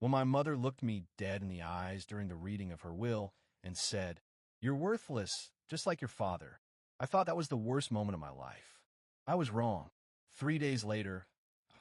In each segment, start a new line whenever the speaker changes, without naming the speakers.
When my mother looked me dead in the eyes during the reading of her will and said, "You're worthless, just like your father," I thought that was the worst moment of my life. I was wrong. 3 days later,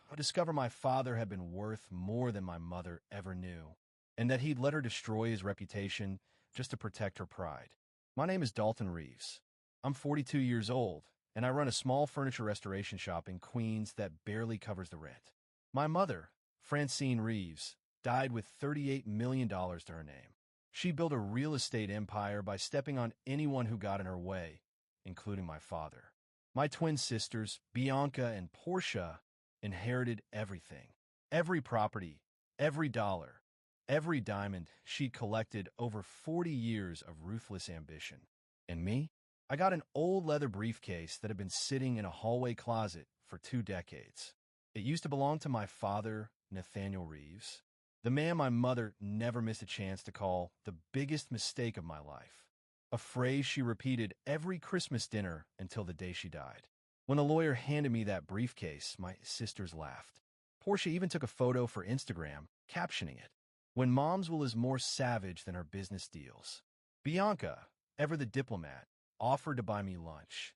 I discovered my father had been worth more than my mother ever knew, and that he'd let her destroy his reputation just to protect her pride. My name is Dalton Reeves. I'm 42 years old, and I run a small furniture restoration shop in Queens that barely covers the rent. My mother, Francine Reeves, died with $38 million to her name. She built a real estate empire by stepping on anyone who got in her way, including my father. My twin sisters, Bianca and Portia, inherited everything. Every property, every dollar, every diamond she'd collected over 40 years of ruthless ambition. And me? I got an old leather briefcase that had been sitting in a hallway closet for 2 decades. It used to belong to my father, Nathaniel Reeves, the man my mother never missed a chance to call the biggest mistake of my life, a phrase she repeated every Christmas dinner until the day she died. When the lawyer handed me that briefcase, my sisters laughed. Portia even took a photo for Instagram, captioning it, "When Mom's will is more savage than her business deals." Bianca, ever the diplomat, offered to buy me lunch.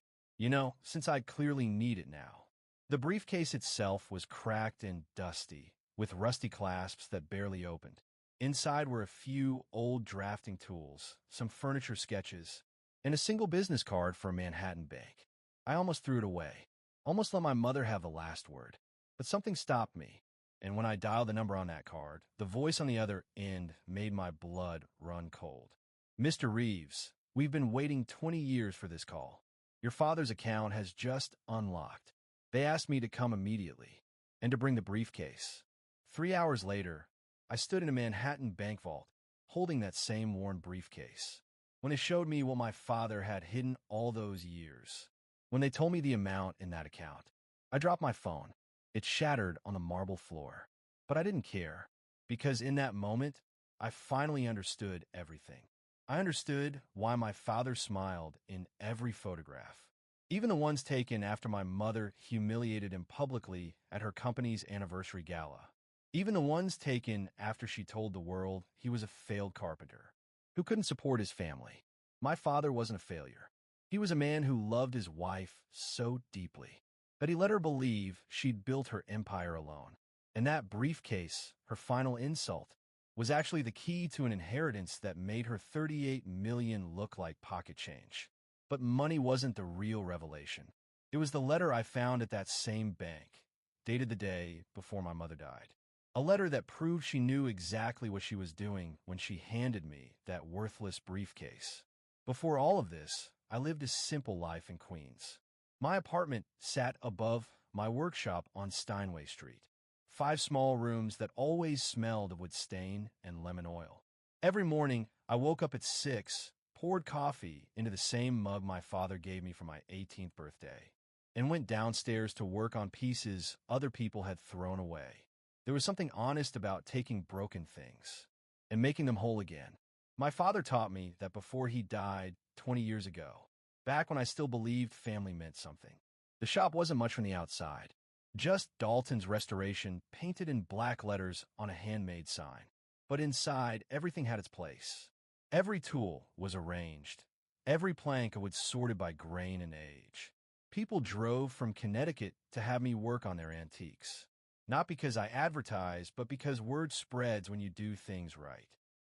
Since I clearly need it now. The briefcase itself was cracked and dusty, with rusty clasps that barely opened. Inside were a few old drafting tools, some furniture sketches, and a single business card for a Manhattan bank. I almost threw it away, almost let my mother have the last word. But something stopped me, and when I dialed the number on that card, the voice on the other end made my blood run cold. "Mr. Reeves, we've been waiting 20 years for this call. Your father's account has just unlocked. They asked me to come immediately, and to bring the briefcase." 3 hours later, I stood in a Manhattan bank vault, holding that same worn briefcase. When they showed me what my father had hidden all those years, when they told me the amount in that account, I dropped my phone. It shattered on the marble floor. But I didn't care, because in that moment, I finally understood everything. I understood why my father smiled in every photograph, even the ones taken after my mother humiliated him publicly at her company's anniversary gala. Even the ones taken after she told the world he was a failed carpenter who couldn't support his family. My father wasn't a failure. He was a man who loved his wife so deeply that he let her believe she'd built her empire alone. And that briefcase, her final insult, was actually the key to an inheritance that made her $38 million look like pocket change. But money wasn't the real revelation. It was the letter I found at that same bank, dated the day before my mother died. A letter that proved she knew exactly what she was doing when she handed me that worthless briefcase. Before all of this, I lived a simple life in Queens. My apartment sat above my workshop on Steinway Street. 5 small rooms that always smelled of wood stain and lemon oil. Every morning, I woke up at 6, poured coffee into the same mug my father gave me for my 18th birthday, and went downstairs to work on pieces other people had thrown away. There was something honest about taking broken things and making them whole again. My father taught me that before he died 20 years ago, back when I still believed family meant something. The shop wasn't much from the outside, just Dalton's Restoration painted in black letters on a handmade sign. But inside, everything had its place. Every tool was arranged. Every plank of wood sorted by grain and age. People drove from Connecticut to have me work on their antiques. Not because I advertise, but because word spreads when you do things right.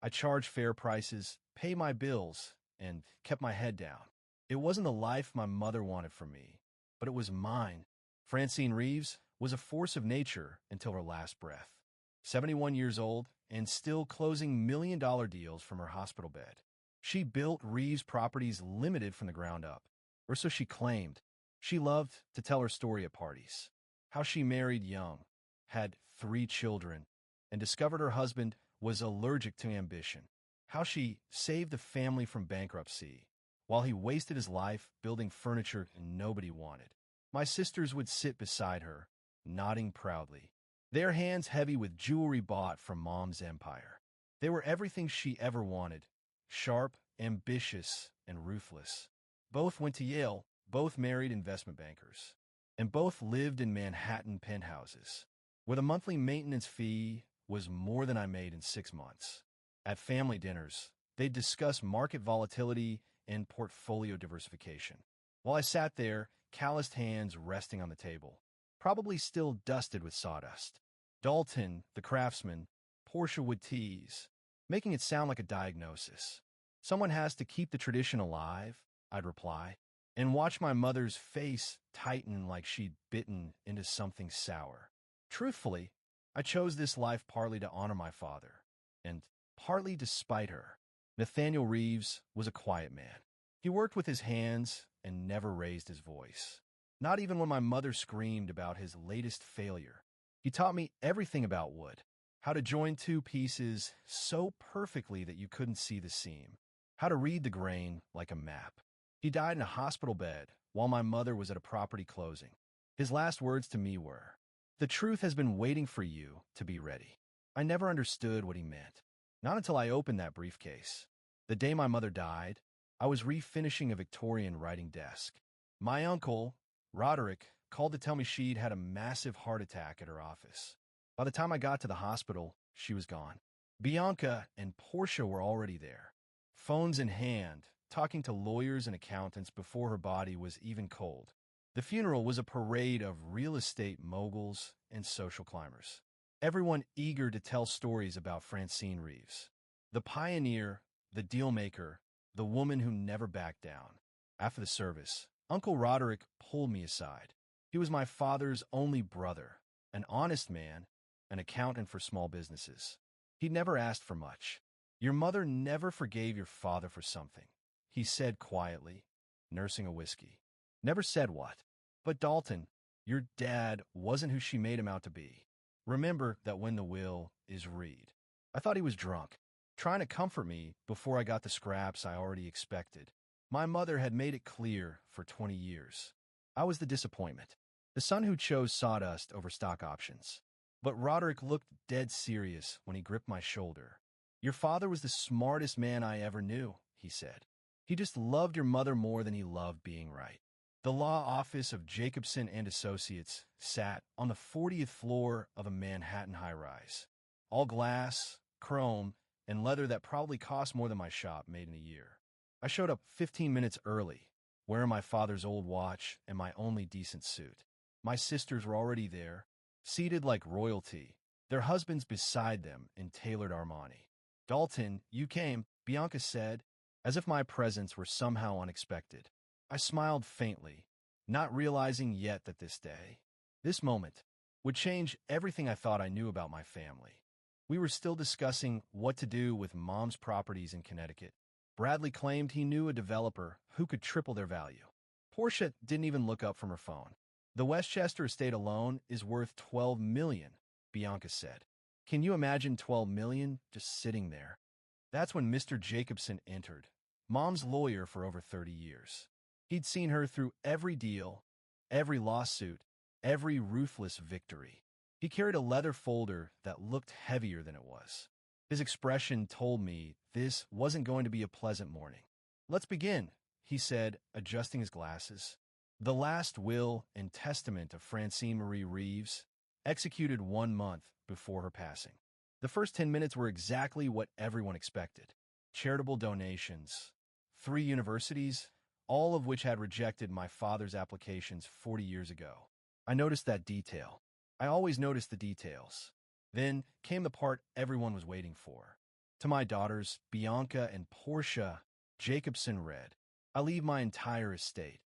I charged fair prices, paid my bills, and kept my head down. It wasn't the life my mother wanted for me, but it was mine. Francine Reeves was a force of nature until her last breath. 71 years old and still closing million-dollar deals from her hospital bed. She built Reeves Properties Limited from the ground up, or so she claimed. She loved to tell her story at parties. How she married young, had 3 children, and discovered her husband was allergic to ambition. How she saved the family from bankruptcy, while he wasted his life building furniture nobody wanted. My sisters would sit beside her, nodding proudly, their hands heavy with jewelry bought from Mom's empire. They were everything she ever wanted, sharp, ambitious, and ruthless. Both went to Yale, both married investment bankers, and both lived in Manhattan penthouses, with a monthly maintenance fee was more than I made in 6 months. At family dinners, they'd discuss market volatility and portfolio diversification. While I sat there, calloused hands resting on the table, probably still dusted with sawdust. Dalton, the craftsman, Portia would tease, making it sound like a diagnosis. Someone has to keep the tradition alive, I'd reply, and watch my mother's face tighten like she'd bitten into something sour. Truthfully, I chose this life partly to honor my father, and partly despite her. Nathaniel Reeves was a quiet man. He worked with his hands and never raised his voice. Not even when my mother screamed about his latest failure. He taught me everything about wood, how to join two pieces so perfectly that you couldn't see the seam, how to read the grain like a map. He died in a hospital bed while my mother was at a property closing. His last words to me were, "The truth has been waiting for you to be ready." I never understood what he meant. Not until I opened that briefcase. The day my mother died, I was refinishing a Victorian writing desk. My uncle, Roderick, called to tell me she'd had a massive heart attack at her office. By the time I got to the hospital, she was gone. Bianca and Portia were already there, phones in hand, talking to lawyers and accountants before her body was even cold. The funeral was a parade of real estate moguls and social climbers. Everyone eager to tell stories about Francine Reeves, the pioneer, the dealmaker, the woman who never backed down. After the service, Uncle Roderick pulled me aside. He was my father's only brother, an honest man, an accountant for small businesses. He never asked for much. "Your mother never forgave your father for something," he said quietly, nursing a whiskey. "Never said what. But Dalton, your dad wasn't who she made him out to be. Remember that when the will is read." I thought he was drunk, trying to comfort me before I got the scraps I already expected. My mother had made it clear for 20 years. I was the disappointment, the son who chose sawdust over stock options. But Roderick looked dead serious when he gripped my shoulder. "Your father was the smartest man I ever knew," he said. "He just loved your mother more than he loved being right." The law office of Jacobson and Associates sat on the 40th floor of a Manhattan high-rise. All glass, chrome, and leather that probably cost more than my shop made in a year. I showed up 15 minutes early, wearing my father's old watch and my only decent suit. My sisters were already there, seated like royalty, their husbands beside them in tailored Armani. "Dalton, you came," Bianca said, as if my presence were somehow unexpected. I smiled faintly, not realizing yet that this moment, would change everything I thought I knew about my family. We were still discussing what to do with Mom's properties in Connecticut. Bradley claimed he knew a developer who could triple their value. Portia didn't even look up from her phone. "The Westchester estate alone is worth $12 million, Bianca said. "Can you imagine $12 million just sitting there?" That's when Mr. Jacobson entered, Mom's lawyer for over 30 years. He'd seen her through every deal, every lawsuit, every ruthless victory. He carried a leather folder that looked heavier than it was. His expression told me this wasn't going to be a pleasant morning. "Let's begin," he said, adjusting his glasses. "The last will and testament of Francine Marie Reeves, executed 1 month before her passing." The first 10 minutes were exactly what everyone expected. Charitable donations, 3 universities, all of which had rejected my father's applications 40 years ago. I noticed that detail. I always noticed the details. Then came the part everyone was waiting for. To my daughters, Bianca and Portia, Jacobson read, "I leave my entire estate,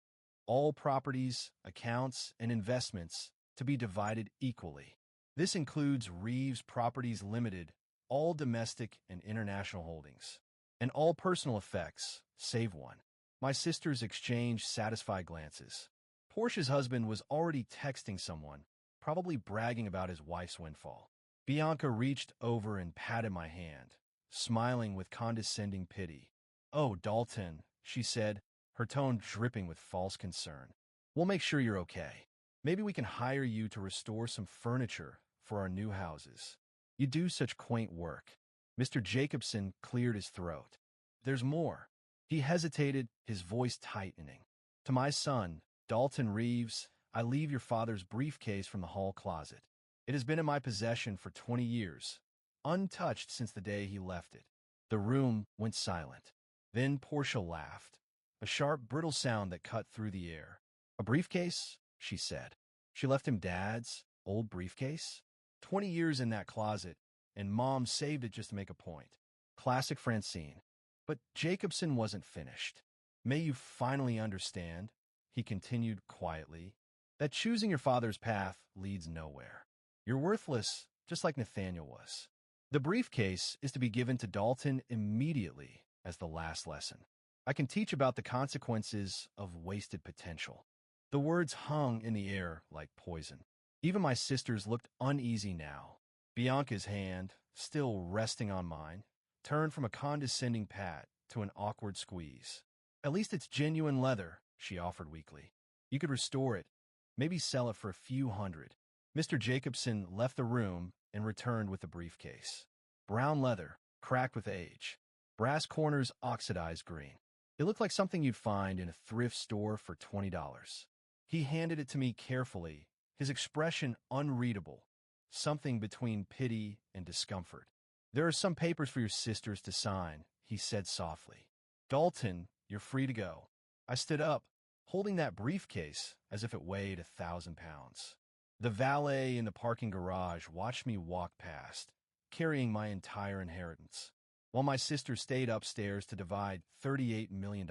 all properties, accounts, and investments to be divided equally. This includes Reeves Properties Limited, all domestic and international holdings, and all personal effects, save one." My sisters exchanged satisfied glances. Portia's husband was already texting someone, probably bragging about his wife's windfall. Bianca reached over and patted my hand, smiling with condescending pity. "Oh, Dalton," she said, her tone dripping with false concern. "We'll make sure you're okay. Maybe we can hire you to restore some furniture for our new houses. You do such quaint work." Mr. Jacobson cleared his throat. "There's more." He hesitated, his voice tightening. "To my son, Dalton Reeves, I leave your father's briefcase from the hall closet. It has been in my possession for 20 years, untouched since the day he left it. The room went silent. Then Portia laughed, a sharp, brittle sound that cut through the air. "A briefcase?" she said. She left him Dad's old briefcase? 20 years in that closet, and Mom saved it just to make a point. Classic Francine. But Jacobson wasn't finished. "May you finally understand," he continued quietly, "that choosing your father's path leads nowhere. You're worthless, just like Nathaniel was. The briefcase is to be given to Dalton immediately as the last lesson. I can teach about the consequences of wasted potential." The words hung in the air like poison. Even my sisters looked uneasy now. Bianca's hand, still resting on mine, turned from a condescending pat to an awkward squeeze. "At least it's genuine leather," she offered weakly. "You could restore it, maybe sell it for a few hundred." Mr. Jacobson left the room and returned with the briefcase. Brown leather, cracked with age. Brass corners oxidized green. It looked like something you'd find in a thrift store for $20. He handed it to me carefully, his expression unreadable, something between pity and discomfort. "There are some papers for your sisters to sign," he said softly. "Dalton, you're free to go." I stood up, holding that briefcase as if it weighed 1,000 pounds. The valet in the parking garage watched me walk past, carrying my entire inheritance, while my sister stayed upstairs to divide $38 million.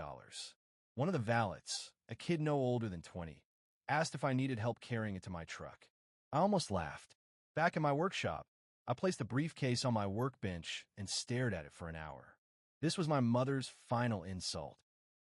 One of the valets, a kid no older than 20, asked if I needed help carrying it to my truck. I almost laughed. Back in my workshop, I placed the briefcase on my workbench and stared at it for an hour. This was my mother's final insult,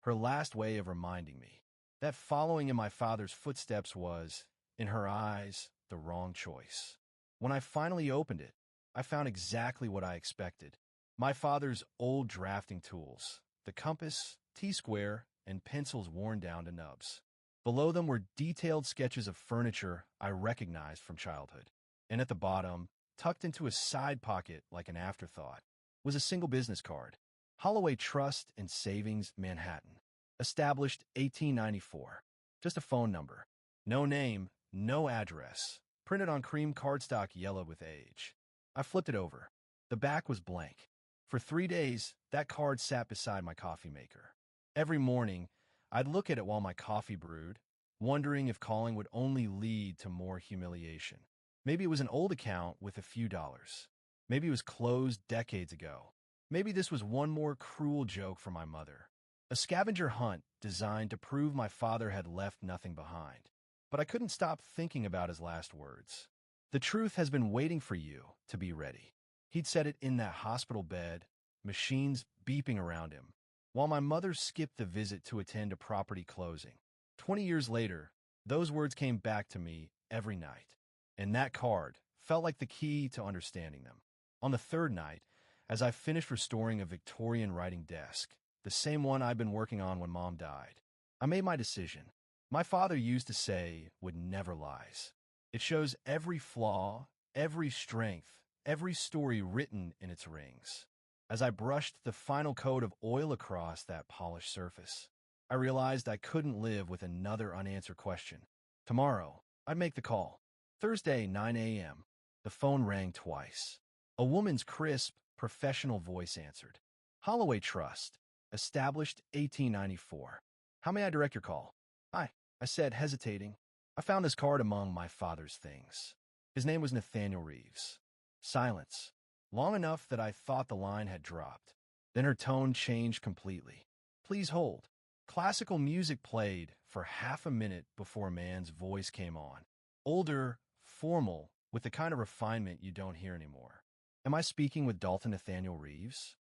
her last way of reminding me that following in my father's footsteps was, in her eyes, the wrong choice. When I finally opened it, I found exactly what I expected. My father's old drafting tools, the compass, T-square, and pencils worn down to nubs. Below them were detailed sketches of furniture I recognized from childhood. And at the bottom, tucked into a side pocket like an afterthought, was a single business card. Holloway Trust and Savings, Manhattan. Established 1894. Just a phone number. No name, no address. Printed on cream cardstock yellowed with age. I flipped it over. The back was blank. For 3 days, that card sat beside my coffee maker. Every morning, I'd look at it while my coffee brewed, wondering if calling would only lead to more humiliation. Maybe it was an old account with a few dollars. Maybe it was closed decades ago. Maybe this was one more cruel joke from my mother. A scavenger hunt designed to prove my father had left nothing behind. But I couldn't stop thinking about his last words. "The truth has been waiting for you to be ready." He'd said it in that hospital bed, machines beeping around him, while my mother skipped the visit to attend a property closing. 20 years later, those words came back to me every night, and that card felt like the key to understanding them. On the third night, as I finished restoring a Victorian writing desk, the same one I'd been working on when Mom died, I made my decision. My father used to say, "Would never lies." It shows every flaw, every strength, every story written in its rings. As I brushed the final coat of oil across that polished surface, I realized I couldn't live with another unanswered question. Tomorrow, I'd make the call. Thursday, 9 a.m. The phone rang twice. A woman's crisp, professional voice answered. "Holloway Trust, established 1894. How may I direct your call?" "Hi," I said, hesitating. "I found this card among my father's things." His name was Nathaniel Reeves. Silence. Long enough that I thought the line had dropped. Then her tone changed completely. "Please hold." Classical music played for half a minute before a man's voice came on. Older, formal, with the kind of refinement you don't hear anymore. "Am I speaking with Dalton Nathaniel Reeves?"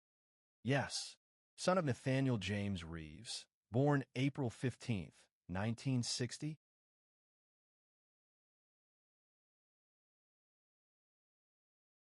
"Yes." Son of Nathaniel James Reeves, born April 15th, 1960.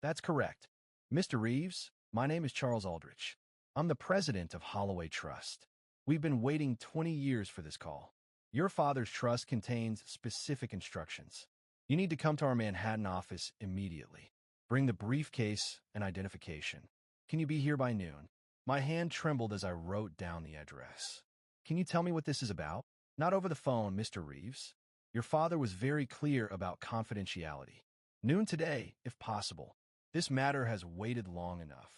"That's correct. Mr. Reeves, my name is Charles Aldrich. I'm the president of Holloway Trust. We've been waiting 20 years for this call. Your father's trust contains specific instructions. You need to come to our Manhattan office immediately. Bring the briefcase and identification. Can you be here by noon?" My hand trembled as I wrote down the address. "Can you tell me what this is about?" "Not over the phone, Mr. Reeves. Your father was very clear about confidentiality. Noon today, if possible." This matter has waited long enough.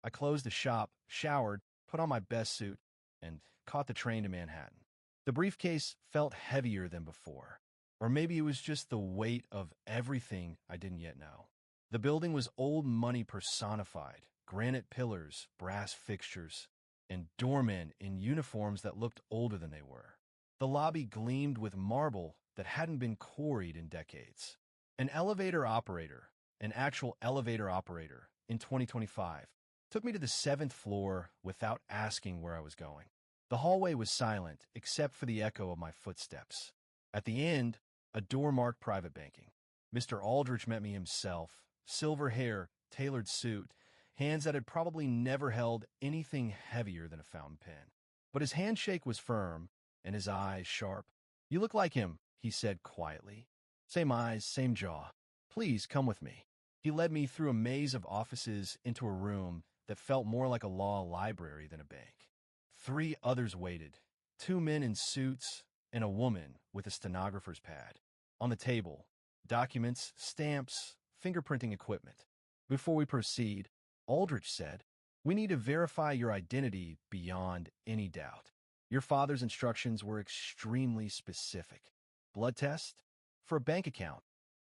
I closed the shop, showered, put on my best suit, and caught the train to Manhattan. The briefcase felt heavier than before. Or maybe it was just the weight of everything I didn't yet know. The building was old money personified, granite pillars, brass fixtures, and doormen in uniforms that looked older than they were. The lobby gleamed with marble that hadn't been quarried in decades. An elevator operator, an actual elevator operator, in 2025, took me to the 7th floor without asking where I was going. The hallway was silent except for the echo of my footsteps. At the end, a door marked private banking. Mr. Aldrich met me himself, silver hair, tailored suit, hands that had probably never held anything heavier than a fountain pen. But his handshake was firm, and his eyes sharp. "You look like him," he said quietly. "Same eyes, same jaw. Please come with me." He led me through a maze of offices into a room that felt more like a law library than a bank. 3 others waited, 2 men in suits and a woman with a stenographer's pad. On the table, documents, stamps, fingerprinting equipment. Before we proceed, Aldrich said, "We need to verify your identity beyond any doubt. Your father's instructions were extremely specific. Blood test? For a bank account?"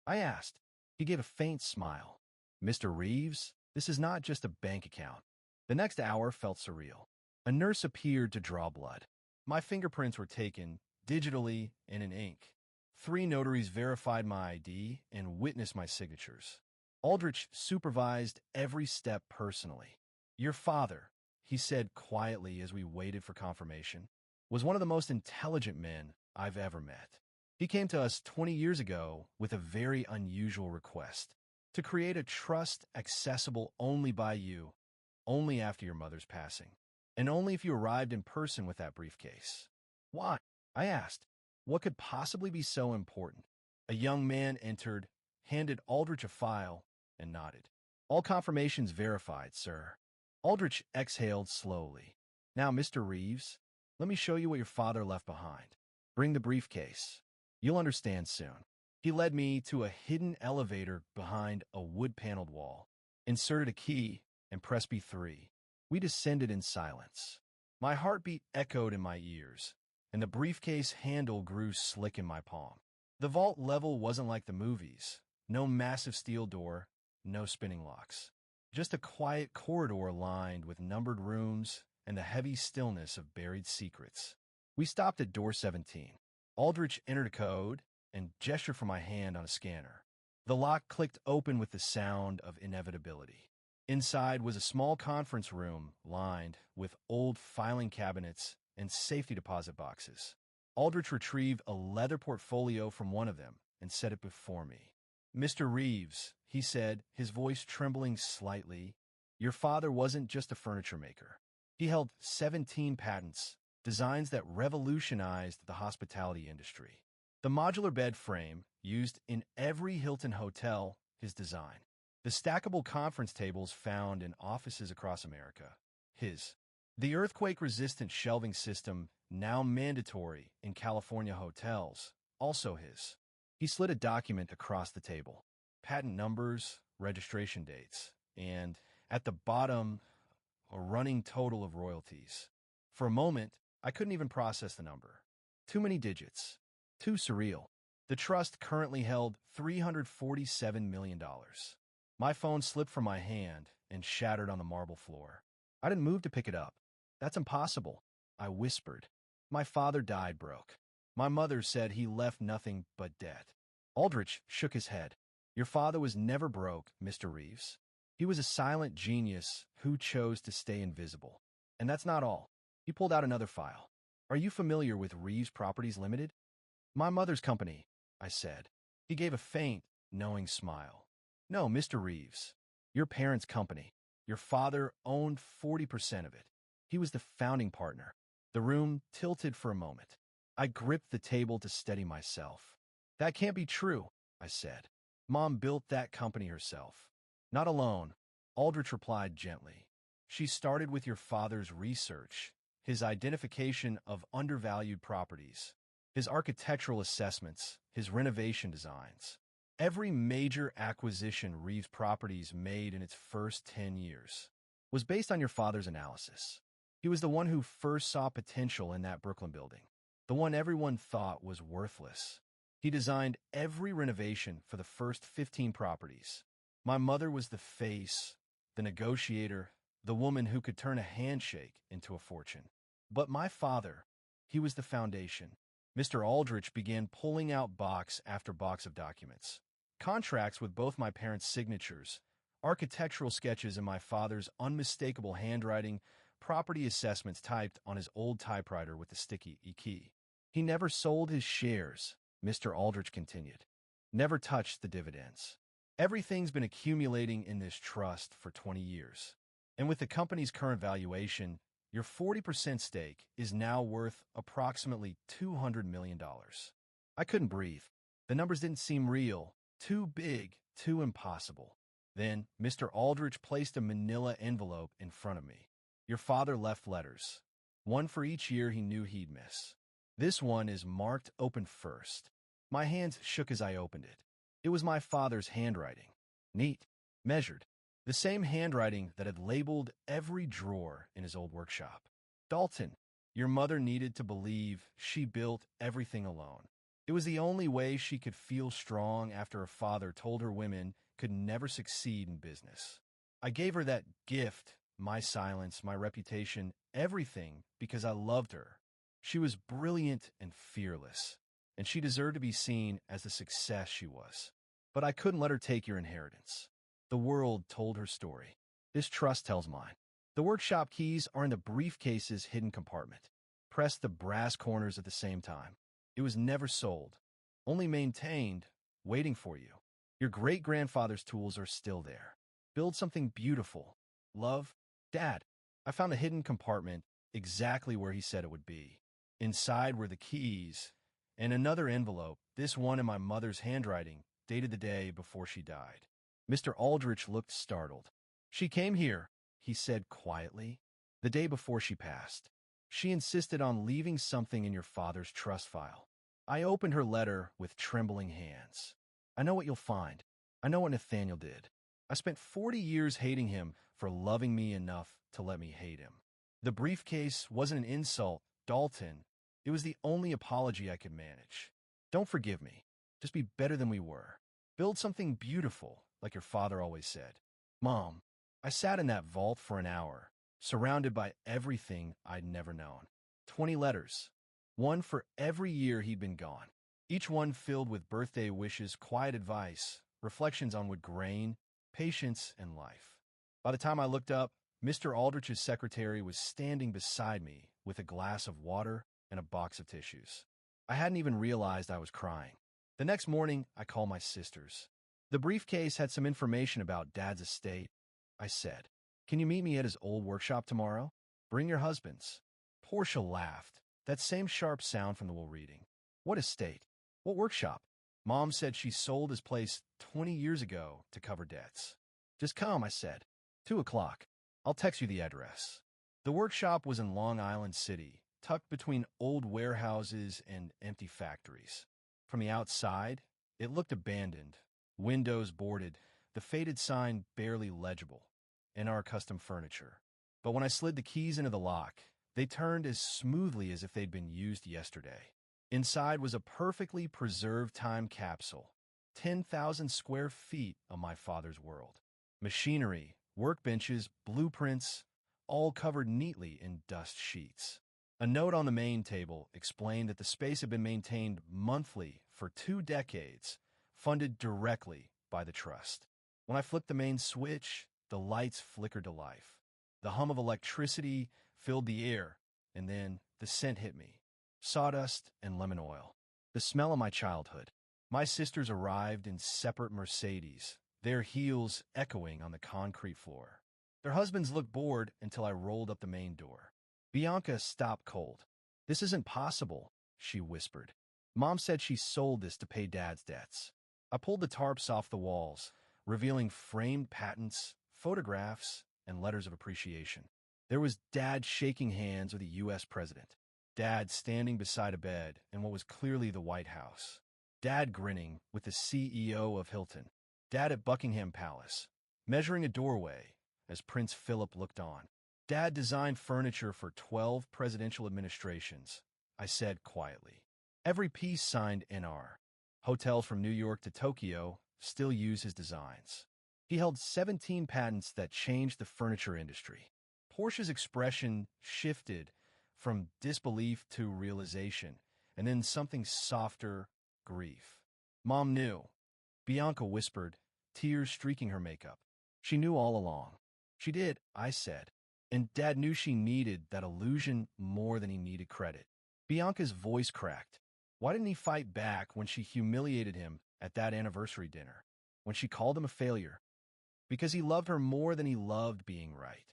I asked. He gave a faint smile. "Mr. Reeves, this is not just a bank account." The next hour felt surreal. A nurse appeared to draw blood. My fingerprints were taken, digitally and in ink. 3 notaries verified my ID and witnessed my signatures. Aldrich supervised every step personally. "Your father," he said quietly as we waited for confirmation, "was one of the most intelligent men I've ever met. He came to us 20 years ago with a very unusual request, to create a trust accessible only by you, only after your mother's passing, and only if you arrived in person with that briefcase." "Why?" I asked. What could possibly be so important? A young man entered, handed Aldrich a file, and nodded. "All confirmations verified, sir." Aldrich exhaled slowly. "Now, Mr. Reeves, let me show you what your father left behind. Bring the briefcase. You'll understand soon." He led me to a hidden elevator behind a wood-paneled wall, inserted a key, and pressed B3. We descended in silence. My heartbeat echoed in my ears, and the briefcase handle grew slick in my palm. The vault level wasn't like the movies. No massive steel door, no spinning locks. Just a quiet corridor lined with numbered rooms and the heavy stillness of buried secrets. We stopped at door 17. Aldrich entered a code and gestured for my hand on a scanner. The lock clicked open with the sound of inevitability. Inside was a small conference room lined with old filing cabinets and safety deposit boxes. Aldrich retrieved a leather portfolio from one of them and set it before me. "Mr. Reeves," he said, his voice trembling slightly, "your father wasn't just a furniture maker. He held 17 patents, designs that revolutionized the hospitality industry. The modular bed frame, used in every Hilton hotel, his design. The stackable conference tables found in offices across America, his. The earthquake-resistant shelving system, now mandatory in California hotels, also his." He slid a document across the table. Patent numbers, registration dates, and, at the bottom, a running total of royalties. For a moment, I couldn't even process the number. Too many digits. Too surreal. The trust currently held $347 million. My phone slipped from my hand and shattered on the marble floor. I didn't move to pick it up. "That's impossible," I whispered. "My father died broke. My mother said he left nothing but debt." Aldrich shook his head. "Your father was never broke, Mr. Reeves. He was a silent genius who chose to stay invisible. And that's not all." He pulled out another file. "Are you familiar with Reeves Properties Limited?" "My mother's company," I said. He gave a faint, knowing smile. "No, Mr. Reeves. Your parents' company. Your father owned 40% of it. He was the founding partner." The room tilted for a moment. I gripped the table to steady myself. "That can't be true," I said. "Mom built that company herself." "Not alone," Aldrich replied gently. "She started with your father's research, his identification of undervalued properties, his architectural assessments, his renovation designs. Every major acquisition Reeves Properties made in its first 10 years was based on your father's analysis. He was the one who first saw potential in that Brooklyn building, the one everyone thought was worthless. He designed every renovation for the first 15 properties. My mother was the face, the negotiator, the woman who could turn a handshake into a fortune. But my father, he was the foundation. Mr. Aldrich began pulling out box after box of documents. Contracts with both my parents' signatures, architectural sketches in my father's unmistakable handwriting, property assessments typed on his old typewriter with the sticky key. He never sold his shares, Mr. Aldrich continued. Never touched the dividends. Everything's been accumulating in this trust for 20 years. And with the company's current valuation, your 40% stake is now worth approximately $200 million. I couldn't breathe. The numbers didn't seem real, too big, too impossible. Then, Mr. Aldrich placed a manila envelope in front of me. Your father left letters, one for each year he knew he'd miss. This one is marked open first. My hands shook as I opened it. It was my father's handwriting. Neat, measured. The same handwriting that had labeled every drawer in his old workshop. Dalton, your mother needed to believe she built everything alone. It was the only way she could feel strong after her father told her women could never succeed in business. I gave her that gift, my silence, my reputation, everything, because I loved her. She was brilliant and fearless, and she deserved to be seen as the success she was. But I couldn't let her take your inheritance. The world told her story. This trust tells mine. The workshop keys are in the briefcase's hidden compartment. Press the brass corners at the same time. It was never sold, only maintained, waiting for you. Your great-grandfather's tools are still there. Build something beautiful. Love, Dad. I found a hidden compartment exactly where he said it would be. Inside were the keys and another envelope, this one in my mother's handwriting, dated the day before she died. Mr. Aldrich looked startled. She came here, he said quietly, the day before she passed. She insisted on leaving something in your father's trust file. I opened her letter with trembling hands. I know what you'll find. I know what Nathaniel did. I spent 40 years hating him for loving me enough to let me hate him. The briefcase wasn't an insult, Dalton. It was the only apology I could manage. Don't forgive me. Just be better than we were. Build something beautiful, like your father always said. Mom, I sat in that vault for an hour, surrounded by everything I'd never known. 20 letters, one for every year he'd been gone. Each one filled with birthday wishes, quiet advice, reflections on wood grain, patience, and life. By the time I looked up, Mr. Aldrich's secretary was standing beside me with a glass of water and a box of tissues. I hadn't even realized I was crying. The next morning, I called my sisters. The briefcase had some information about Dad's estate. I said, "Can you meet me at his old workshop tomorrow? Bring your husbands." Portia laughed, that same sharp sound from the wool reading. What estate? What workshop? Mom said she sold his place 20 years ago to cover debts. Just come, I said. 2 o'clock. I'll text you the address. The workshop was in Long Island City, tucked between old warehouses and empty factories. From the outside, it looked abandoned, windows boarded, the faded sign barely legible, and our custom furniture. But when I slid the keys into the lock, they turned as smoothly as if they'd been used yesterday. Inside was a perfectly preserved time capsule, 10,000 square feet of my father's world. Machinery, workbenches, blueprints, all covered neatly in dust sheets. A note on the main table explained that the space had been maintained monthly for 2 decades, funded directly by the trust. When I flipped the main switch, the lights flickered to life. The hum of electricity filled the air, and then the scent hit me. Sawdust and lemon oil. The smell of my childhood. My sisters arrived in separate Mercedes, their heels echoing on the concrete floor. Their husbands looked bored until I rolled up the main door. Bianca stopped cold. "This isn't possible," she whispered. "Mom said she sold this to pay Dad's debts." I pulled the tarps off the walls, revealing framed patents, photographs, and letters of appreciation. There was Dad shaking hands with the U.S. president. Dad standing beside a bed in what was clearly the White House. Dad grinning with the CEO of Hilton. Dad at Buckingham Palace, measuring a doorway as Prince Philip looked on. Dad designed furniture for 12 presidential administrations, I said quietly. Every piece signed NR. Hotels from New York to Tokyo still use his designs. He held 17 patents that changed the furniture industry. Portia's expression shifted from disbelief to realization, and then something softer, grief. Mom knew. Bianca whispered, tears streaking her makeup. She knew all along. She did, I said. And Dad knew she needed that illusion more than he needed credit. Bianca's voice cracked. Why didn't he fight back when she humiliated him at that anniversary dinner? When she called him a failure? Because he loved her more than he loved being right.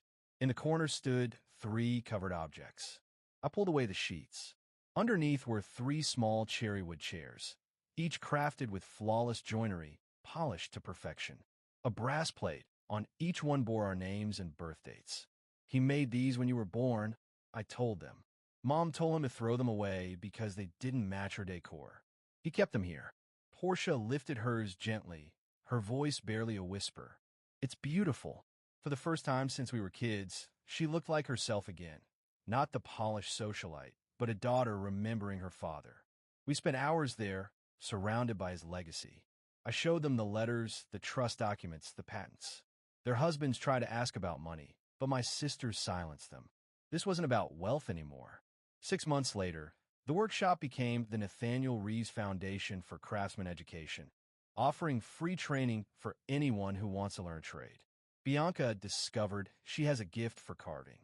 In the corner stood 3 covered objects. I pulled away the sheets. Underneath were 3 small cherrywood chairs, each crafted with flawless joinery, polished to perfection. A brass plate on each one bore our names and birth dates. He made these when you were born, I told them. Mom told him to throw them away because they didn't match her decor. He kept them here. Portia lifted hers gently, her voice barely a whisper. It's beautiful. For the first time since we were kids, she looked like herself again. Not the polished socialite, but a daughter remembering her father. We spent hours there, surrounded by his legacy. I showed them the letters, the trust documents, the patents. Their husbands tried to ask about money, but my sisters silenced them. This wasn't about wealth anymore. 6 months later, the workshop became the Nathaniel Reeves Foundation for Craftsman Education, offering free training for anyone who wants to learn a trade. Bianca discovered she has a gift for carving.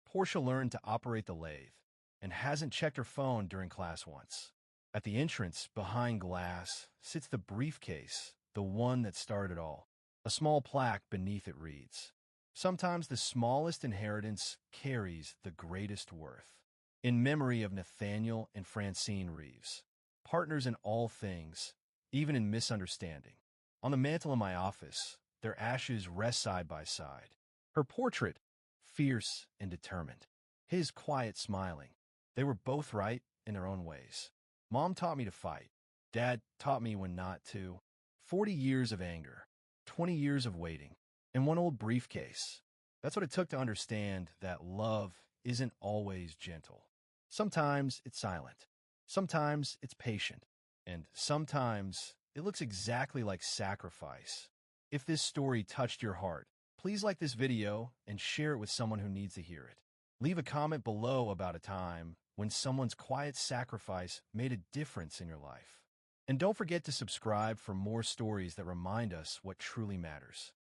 Portia learned to operate the lathe and hasn't checked her phone during class once. At the entrance, behind glass, sits the briefcase, the one that started it all. A small plaque beneath it reads, "Sometimes the smallest inheritance carries the greatest worth." In memory of Nathaniel and Francine Reeves, partners in all things, even in misunderstanding. On the mantel in my office, their ashes rest side by side. Her portrait, fierce and determined. His quiet smiling. They were both right in their own ways. Mom taught me to fight. Dad taught me when not to. 40 years of anger, 20 years of waiting, and one old briefcase. That's what it took to understand that love isn't always gentle. Sometimes it's silent. Sometimes it's patient. And sometimes it looks exactly like sacrifice. If this story touched your heart, please like this video and share it with someone who needs to hear it. Leave a comment below about a time when someone's quiet sacrifice made a difference in your life. And don't forget to subscribe for more stories that remind us what truly matters.